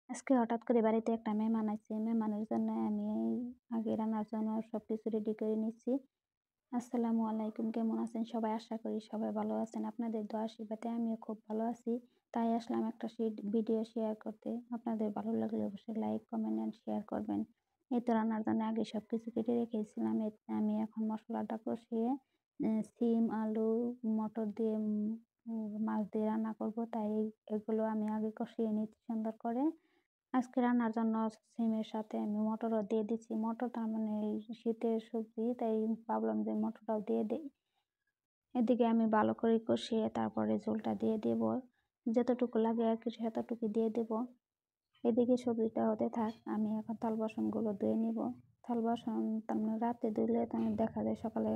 আজকে হঠাৎ করে বাড়িতে একটা মেহমান আইছে। মেহমানের জন্য আমি আগে রান্নার জন্য সবকিছু রেডি করে নিচ্ছি। আসসালামু আলাইকুম। কেমন আছেন সবাই? আশা করি সবাই ভালো আছেন। আপনাদের দোয়া আশীর্বাদে আমিও খুব ভালো আছি। তাই আসলাম একটা ভিডিও শেয়ার করতে। আপনাদের ভালো লাগলে অবশ্যই লাইক, কমেন্ট এন্ড শেয়ার করবেন। এই তো রান্নার জন্য আগে সবকিছু কেটে রেখেছিলাম। আমি এখন মসলাটা কষিয়ে সিম, আলু, মটর দিয়ে মাছ দিয়ে রান্না করব। তাই এগুলো আমি আগে কষিয়ে নিচ্ছি সুন্দর করে। আজকে রান্নার জন্য সিমের সাথে আমি মটরও দিয়ে দিচ্ছি। মটর তার মানে এই শীতের সবজি, তাই ভাবলাম যে মটরটাও দিয়ে দেই। এদিকে আমি ভালো করে কষিয়ে তারপরে ঝোলটা দিয়ে দেব। যতটুকু লাগে আরকি সেতটুকু দিয়ে দেব। এদিকে সবজিটা হতে থাক। আমি এখন থাল বাসনগুলো ধুয়ে নিব। থাল বাসন তার মানে রাতে ধুলে দেখা যায় সকালে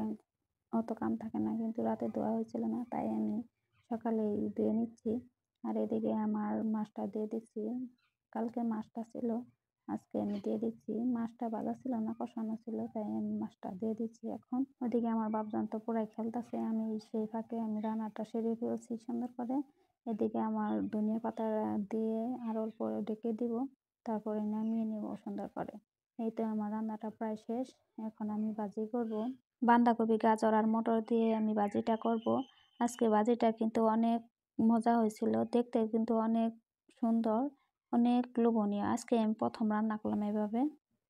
অত কাম থাকে না, কিন্তু রাতে ধোয়া হয়েছিল না, তাই আমি সকালেই ধুয়ে নিচ্ছি। আর এদিকে আমার মাছটা দিয়ে দিচ্ছি। কালকে মাছটা ছিল, আজকে আমি দিয়ে দিচ্ছি। মাছটা ভাজা ছিল না, কষানো ছিল, তাই আমি মাছটা দিয়ে দিচ্ছি এখন। ওদিকে আমার বাপজান তো পুরাই খেলতেছে, আমি সেই ফাঁকে আমি রান্নাটা সেরে ফেলছি সুন্দর করে। এদিকে আমার ধনিয়া পাতা দিয়ে আর অল্প ঢেকে দিব, তারপরে নামিয়ে নিব সুন্দর করে। এই তো আমার রান্নাটা প্রায় শেষ। এখন আমি ভাজি করব। বাঁধাকপি, গাজর আর মটর দিয়ে আমি ভাজিটা করব। আজকে ভাজিটা কিন্তু অনেক মজা হয়েছিল, দেখতে কিন্তু অনেক সুন্দর, অনেক লোভনীয়। আজকে আমি প্রথম রান্না করলাম এভাবে।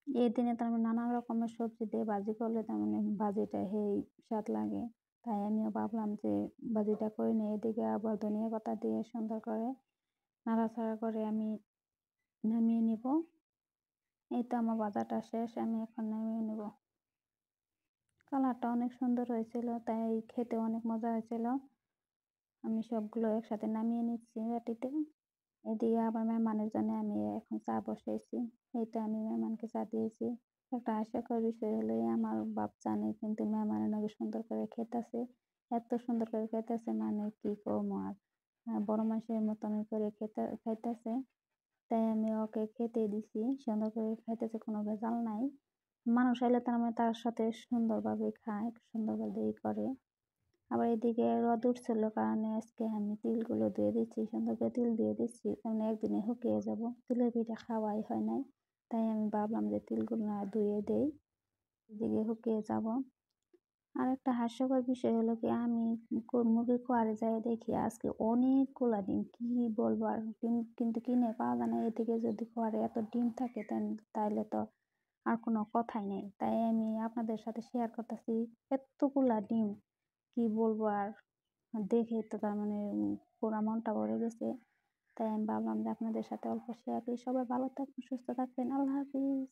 এই দিনে তার মানে নানা রকমের সবজি দিয়ে ভাজি করলে তার মানে ভাজিটা হেই স্বাদ লাগে। তাই আমিও ভাবলাম যে ভাজিটা করে নিই। এদিকে আবার ধনিয়া পাতা দিয়ে সুন্দর করে নাড়াচাড়া করে আমি নামিয়ে নিব। এই তো আমার ভাজাটা শেষ, আমি এখন নামিয়ে নেব। কালারটা অনেক সুন্দর হয়েছিল, তাই খেতে অনেক মজা হয়েছিল। আমি সবগুলো একসাথে নামিয়ে নিচ্ছি বাটিতে। এদিকে আবার মেহমানের জন্য আমি এখন চা বসিয়েছি। এই তো আমি মেহমানকে চা দিয়েছি। একটা হাস্যকর বিষয় হলো আমার বাপ জানে কিন্তু মেহমানের নাকি সুন্দর করে খেতেছে। এত সুন্দর করে খেতেছে মানে কি কমো আর। বড় মানুষের মতন করে খাইতেছে। তাই আমি ওকে খেতে দিছি। সুন্দর করে খাইতেছে, কোনো ভেজাল নাই। মানুষ আইলে তার মানে তার সাথে সুন্দরভাবে খায়, সুন্দরভাবেই করে। আবার এদিকে রোদ উঠছিল কারণে আজকে আমি তিলগুলো ধুয়ে দিচ্ছি, সুন্দর করে তিল দিয়ে দিচ্ছি, কারণ একদিনে শুকিয়ে যাব। তিলের পিঠা খাওয়াই হয় নাই, তাই আমি ভাবলাম যে তিলগুলো না ধুয়ে দেই, এদিকে শুকিয়ে যাব। আর একটা হাস্যকর বিষয় হলো কি, আমি মুরগির খোয়ারে যাই দেখি আজকে অনেকগুলা ডিম, কি বলবো আর। ডিম কিন্তু কিনে পাওয়া যায় না। এদিকে যদি খোয়ারে এত ডিম থাকে তাইলে তো আর কোনো কথাই নেই। তাই আমি আপনাদের সাথে শেয়ার করতেছি এতগুলা ডিম, কি বলবো আর। দেখে তো তার মানে পুরা মনটা ভরে গেছে। তাই আমি ভাবলাম যে আপনাদের সাথে অল্প শেয়ার করি। সবাই ভালো থাকবেন, সুস্থ থাকবেন। আল্লাহ হাফিজ।